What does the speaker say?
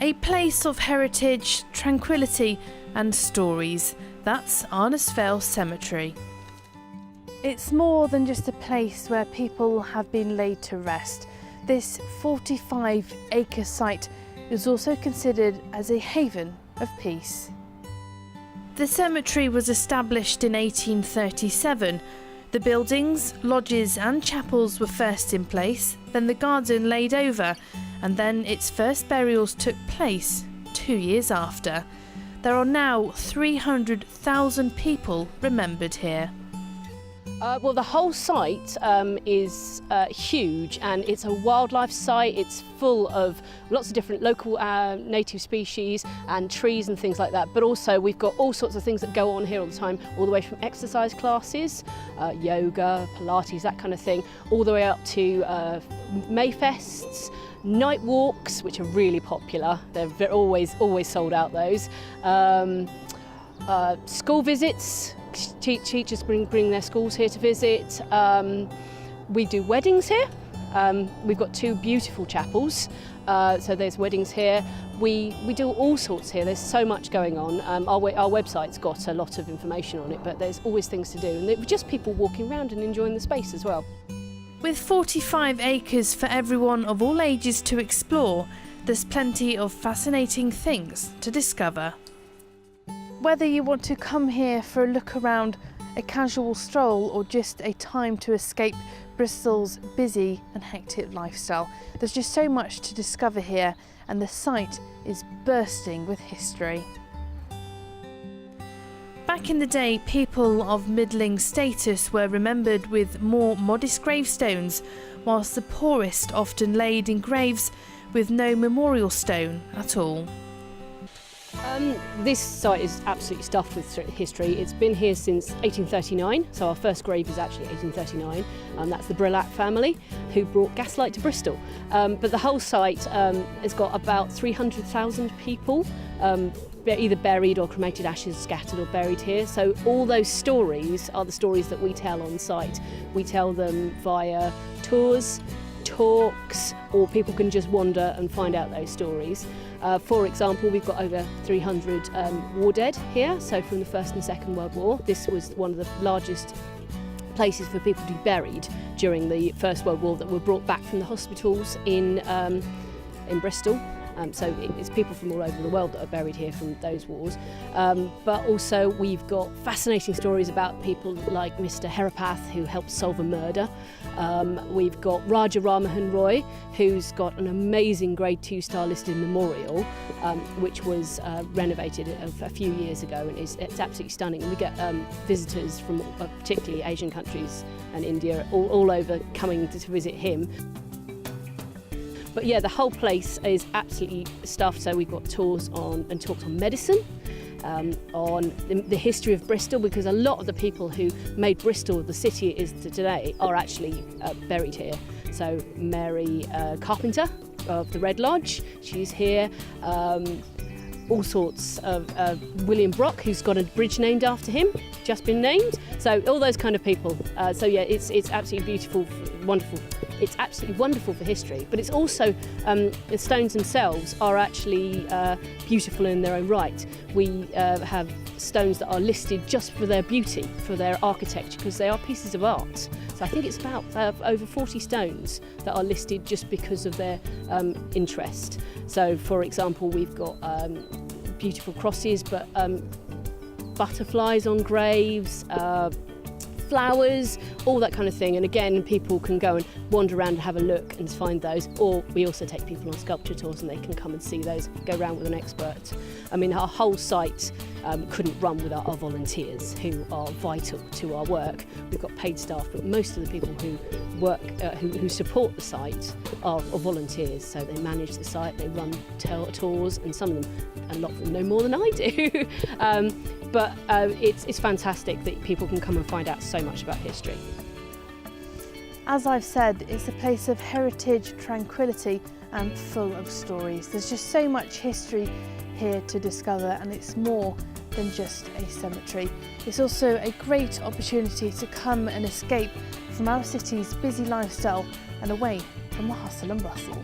A place of heritage, tranquility and stories. That's Arnos Vale Cemetery. It's more than just a place where people have been laid to rest. This 45-acre site is also considered as a haven of peace. The cemetery was established in 1837. The buildings, lodges and chapels were first in place, then the garden laid over, and then its first burials took place 2 years after. There are now 300,000 people remembered here. Well, the whole site is huge, and it's a wildlife site. It's full of lots of different local native species and trees and things like that. But also we've got all sorts of things that go on here all the time, all the way from exercise classes, yoga, Pilates, that kind of thing, all the way up to Mayfests, night walks, which are really popular. They're always sold out, those. School visits. Teachers bring their schools here to visit. We do weddings here. We've got 2 beautiful chapels, so there's weddings here. We do all sorts here. There's so much going on. Our website's got a lot of information on it, but there's always things to do, and it's just people walking around and enjoying the space as well. With 45 acres for everyone of all ages to explore, there's plenty of fascinating things to discover. Whether you want to come here for a look around, a casual stroll, or just a time to escape Bristol's busy and hectic lifestyle, there's just so much to discover here, and the site is bursting with history. Back in the day, people of middling status were remembered with more modest gravestones, whilst the poorest often laid in graves with no memorial stone at all. This site is absolutely stuffed with history. It's been here since 1839, so our first grave is actually 1839, and that's the Clarke family who brought gaslight to Bristol. But the whole site has got about 300,000 people, either buried or cremated ashes scattered or buried here. So all those stories are the stories that we tell on site. We tell them via tours, talks, or people can just wander and find out those stories. For example, we've got over 300 war dead here, so from the First and Second World War. This was one of the largest places for people to be buried during the First World War, that were brought back from the hospitals in Bristol. So it's people from all over the world that are buried here from those wars. But also we've got fascinating stories about people like Mr. Herapath, who helped solve a murder. We've got Raja Ramahan Roy, who's got an amazing Grade 2 star listed memorial, which was renovated a few years ago, and it's absolutely stunning. And we get visitors from particularly Asian countries and India all over coming to visit him. But yeah, the whole place is absolutely stuffed. So we've got tours on and talks on medicine, on the history of Bristol, because a lot of the people who made Bristol the city it is today are actually buried here. So Mary Carpenter of the Red Lodge, she's here. All sorts of William Brock, who's got a bridge named after him, just been named. So all those kind of people. So yeah, it's absolutely beautiful, wonderful. It's absolutely wonderful for history, but it's also, the stones themselves are actually beautiful in their own right. We have stones that are listed just for their beauty, for their architecture, because they are pieces of art. So I think it's about over 40 stones that are listed just because of their interest. So for example, we've got beautiful crosses, but butterflies on graves, flowers, all that kind of thing. And again, people can go and wander around and have a look and find those, or we also take people on sculpture tours and they can come and see those, go around with an expert. I mean, our whole site couldn't run without our volunteers, who are vital to our work. We've got paid staff, but most of the people who work, who support the site are volunteers. So they manage the site, they run tours, and some of them, a lot of them know more than I do. But it's fantastic that people can come and find out so much about history. As I've said, it's a place of heritage, tranquility and full of stories. There's just so much history here to discover, and it's more than just a cemetery. It's also a great opportunity to come and escape from our city's busy lifestyle and away from the hustle and bustle.